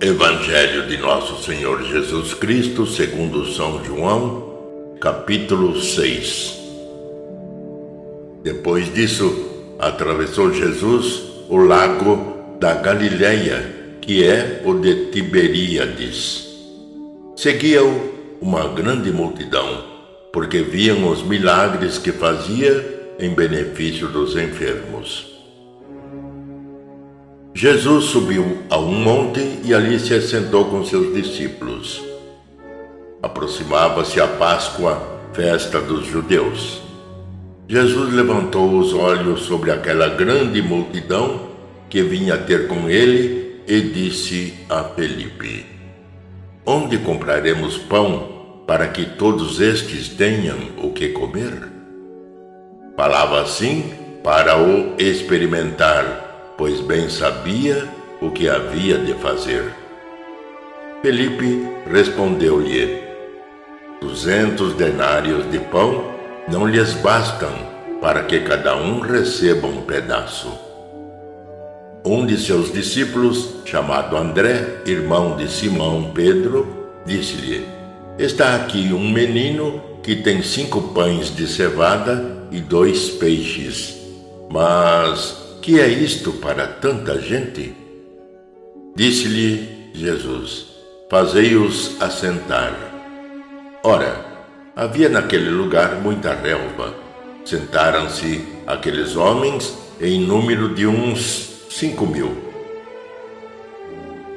Evangelho de Nosso Senhor Jesus Cristo, segundo São João, capítulo 6. Depois disso, atravessou Jesus o lago da Galileia, que é o de Tiberíades. Seguia-o uma grande multidão, porque viam os milagres que fazia em benefício dos enfermos. Jesus subiu a um monte e ali se assentou com seus discípulos. Aproximava-se a Páscoa, festa dos judeus. Jesus levantou os olhos sobre aquela grande multidão que vinha ter com ele e disse a Felipe: Onde compraremos pão para que todos estes tenham o que comer? Falava assim para o experimentar, pois bem sabia o que havia de fazer. Felipe respondeu-lhe: 200 denários de pão não lhes bastam para que cada um receba um pedaço. Um de seus discípulos, chamado André, irmão de Simão Pedro, disse-lhe: Está aqui um menino que tem 5 pães de cevada e 2 peixes. Mas que é isto para tanta gente? Disse-lhe Jesus: Fazei-os assentar. Ora, havia naquele lugar muita relva. Sentaram-se aqueles homens em número de uns 5.000.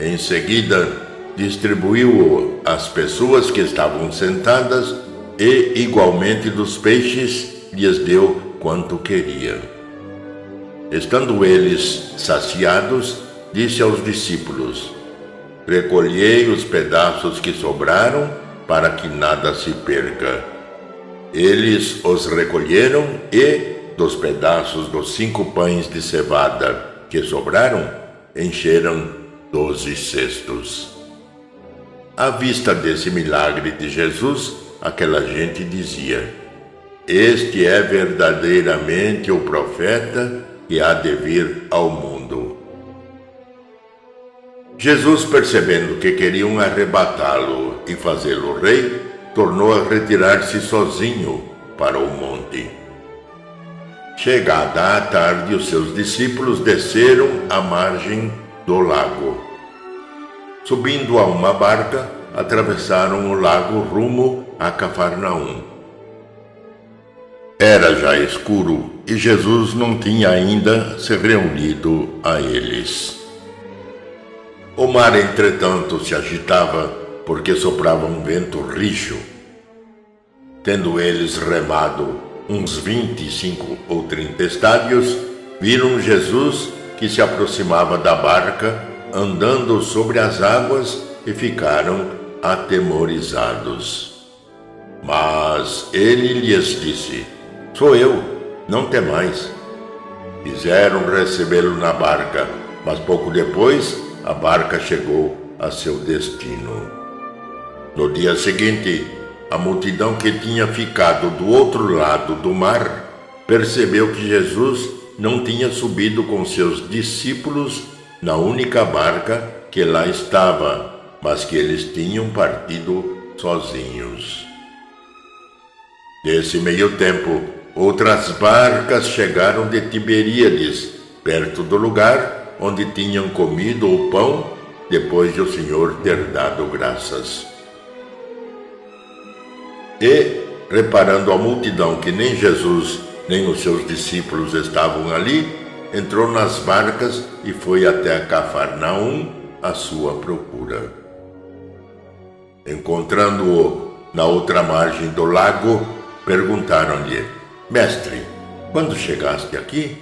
Em seguida, distribuiu às pessoas que estavam sentadas e, igualmente dos peixes, lhes deu quanto queriam. Estando eles saciados, disse aos discípulos: Recolhei os pedaços que sobraram, para que nada se perca. Eles os recolheram e, dos pedaços dos 5 pães de cevada que sobraram, encheram 12 cestos. À vista desse milagre de Jesus, aquela gente dizia: Este é verdadeiramente o profeta que há de vir ao mundo. Jesus, percebendo que queriam arrebatá-lo e fazê-lo rei, tornou a retirar-se sozinho para o monte. Chegada a tarde, os seus discípulos desceram à margem do lago. Subindo a uma barca, atravessaram o lago rumo a Cafarnaum. Era já escuro e Jesus não tinha ainda se reunido a eles. O mar, entretanto, se agitava porque soprava um vento rijo. Tendo eles remado uns 25 ou 30 estádios, viram Jesus que se aproximava da barca, andando sobre as águas, e ficaram atemorizados. Mas ele lhes disse: Sou eu, não temais. Quiseram recebê-lo na barca, mas pouco depois a barca chegou a seu destino. No dia seguinte, a multidão que tinha ficado do outro lado do mar percebeu que Jesus não tinha subido com seus discípulos na única barca que lá estava, mas que eles tinham partido sozinhos. Nesse meio tempo, outras barcas chegaram de Tiberíades, perto do lugar onde tinham comido o pão depois de o Senhor ter dado graças. E, reparando a multidão que nem Jesus nem os seus discípulos estavam ali, entrou nas barcas e foi até a Cafarnaum à sua procura. Encontrando-o na outra margem do lago, perguntaram-lhe: Mestre, quando chegaste aqui?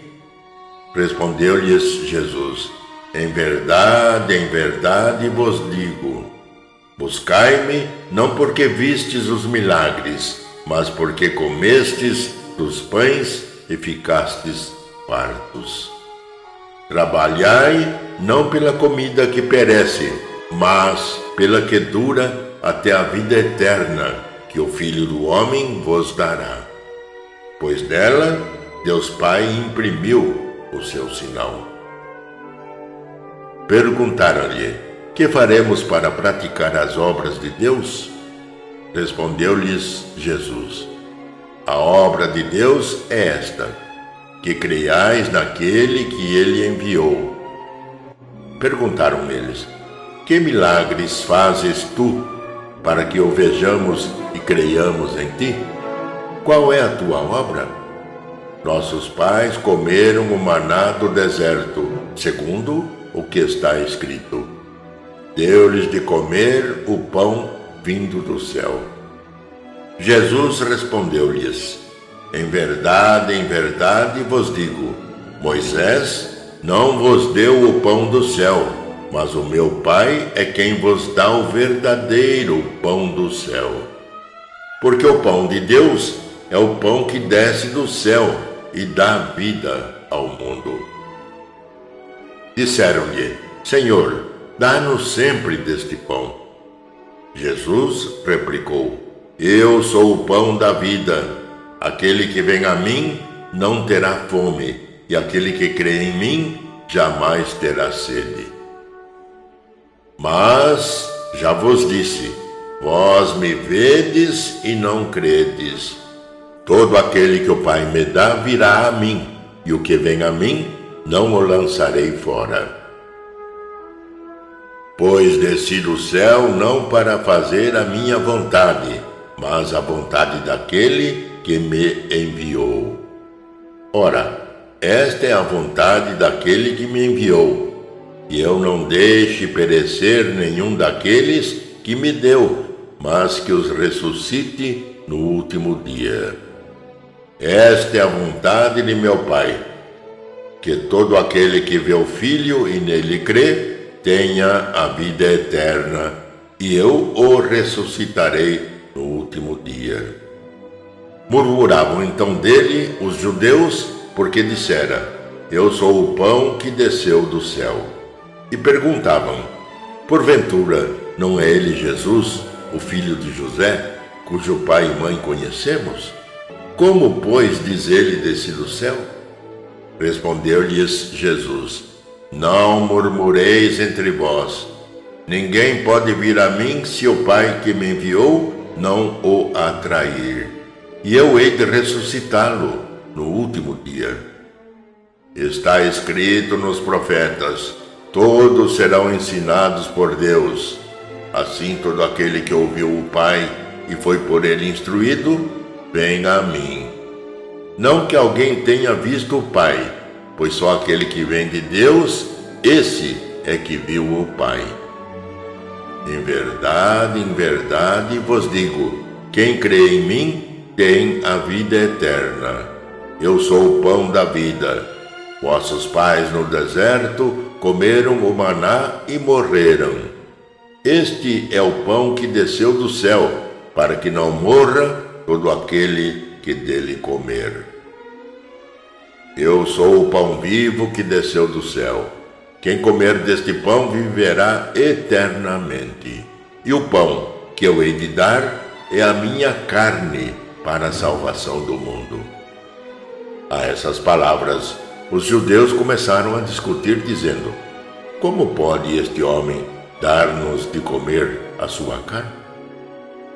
Respondeu-lhes Jesus: em verdade vos digo, buscai-me não porque vistes os milagres, mas porque comestes dos pães e ficastes fartos. Trabalhai não pela comida que perece, mas pela que dura até a vida eterna, que o Filho do Homem vos dará. Pois dela Deus Pai imprimiu o seu sinal. Perguntaram-lhe: Que faremos para praticar as obras de Deus? Respondeu-lhes Jesus: A obra de Deus é esta, que creiais naquele que ele enviou. Perguntaram eles: Que milagres fazes tu, para que o vejamos e creiamos em ti? Qual é a tua obra? Nossos pais comeram o maná do deserto, segundo o que está escrito: Deu-lhes de comer o pão vindo do céu. Jesus respondeu-lhes: em verdade vos digo, Moisés não vos deu o pão do céu, mas o meu Pai é quem vos dá o verdadeiro pão do céu. Porque o pão de Deus é o pão que desce do céu e dá vida ao mundo. Disseram-lhe: Senhor, dá-nos sempre deste pão. Jesus replicou: Eu sou o pão da vida. Aquele que vem a mim não terá fome, e aquele que crê em mim jamais terá sede. Mas já vos disse: vós me vedes e não credes. Todo aquele que o Pai me dá virá a mim, e o que vem a mim não o lançarei fora. Pois desci do céu não para fazer a minha vontade, mas a vontade daquele que me enviou. Ora, esta é a vontade daquele que me enviou, que eu não deixe perecer nenhum daqueles que me deu, mas que os ressuscite no último dia. Esta é a vontade de meu Pai, que todo aquele que vê o Filho e nele crê, tenha a vida eterna, e eu o ressuscitarei no último dia. Murmuravam então dele os judeus, porque dissera: Eu sou o pão que desceu do céu. E perguntavam: Porventura, não é ele Jesus, o filho de José, cujo pai e mãe conhecemos? Como, pois, diz ele desci do céu? Respondeu-lhes Jesus: Não murmureis entre vós. Ninguém pode vir a mim se o Pai que me enviou não o atrair. E eu hei de ressuscitá-lo no último dia. Está escrito nos profetas: todos serão ensinados por Deus. Assim todo aquele que ouviu o Pai e foi por ele instruído, vem a mim. Não que alguém tenha visto o Pai, pois só aquele que vem de Deus, esse é que viu o Pai. Em verdade vos digo, quem crê em mim tem a vida eterna. Eu sou o pão da vida. Vossos pais no deserto comeram o maná e morreram. Este é o pão que desceu do céu, para que não morra todo aquele que dele comer. Eu sou o pão vivo que desceu do céu. Quem comer deste pão viverá eternamente. E o pão que eu hei de dar é a minha carne, para a salvação do mundo. A essas palavras, os judeus começaram a discutir, dizendo: Como pode este homem dar-nos de comer a sua carne?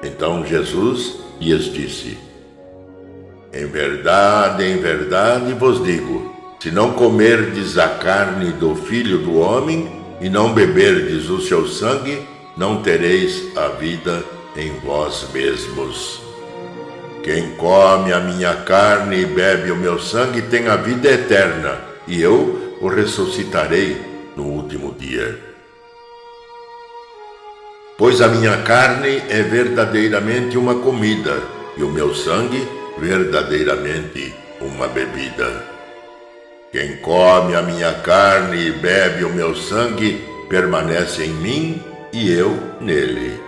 Então Jesus lhes disse: em verdade vos digo, se não comerdes a carne do Filho do Homem e não beberdes o seu sangue, não tereis a vida em vós mesmos. Quem come a minha carne e bebe o meu sangue tem a vida eterna, e eu o ressuscitarei no último dia. Pois a minha carne é verdadeiramente uma comida, e o meu sangue verdadeiramente uma bebida. Quem come a minha carne e bebe o meu sangue permanece em mim e eu nele.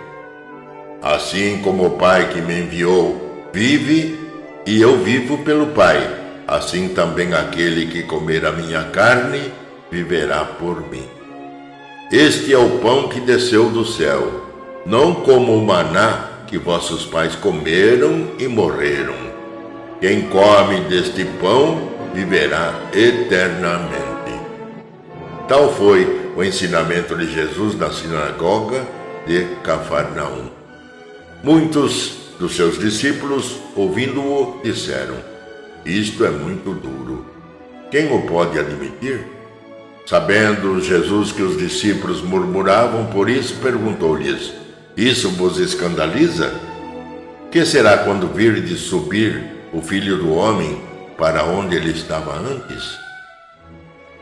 Assim como o Pai que me enviou vive, e eu vivo pelo Pai, assim também aquele que comer a minha carne viverá por mim. Este é o pão que desceu do céu, não como o maná que vossos pais comeram e morreram. Quem come deste pão viverá eternamente. Tal foi o ensinamento de Jesus na sinagoga de Cafarnaum. Muitos dos seus discípulos, ouvindo-o, disseram: isto é muito duro. Quem o pode admitir? Sabendo Jesus que os discípulos murmuravam por isso, perguntou-lhes: isso vos escandaliza? Que será quando virdes subir o Filho do Homem para onde ele estava antes?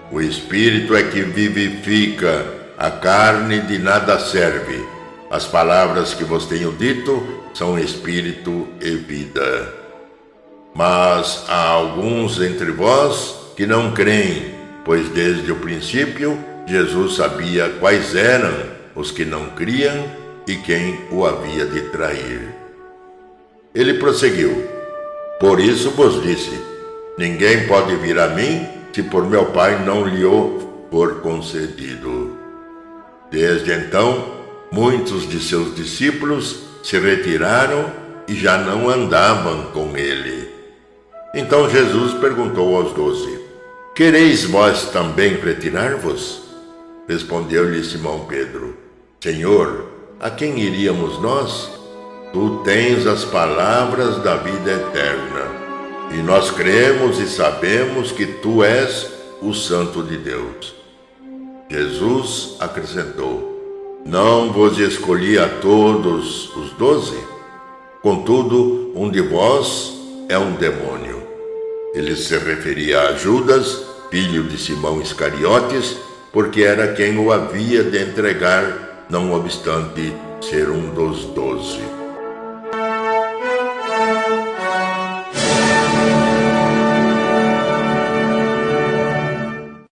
O Espírito é que vivifica, a carne de nada serve. As palavras que vos tenho dito são Espírito e vida. Mas há alguns entre vós que não creem, pois desde o princípio Jesus sabia quais eram os que não criam e quem o havia de trair. Ele prosseguiu: por isso vos disse, ninguém pode vir a mim se por meu Pai não lhe o for concedido. Desde então, muitos de seus discípulos se retiraram e já não andavam com ele. Então Jesus perguntou aos 12: quereis vós também retirar-vos? Respondeu-lhe Simão Pedro: Senhor, a quem iríamos nós? Tu tens as palavras da vida eterna, e nós cremos e sabemos que tu és o Santo de Deus. Jesus acrescentou: não vos escolhi a todos os 12? Contudo, um de vós é um demônio. Ele se referia a Judas, filho de Simão Iscariotes, porque era quem o havia de entregar, não obstante ser um dos 12.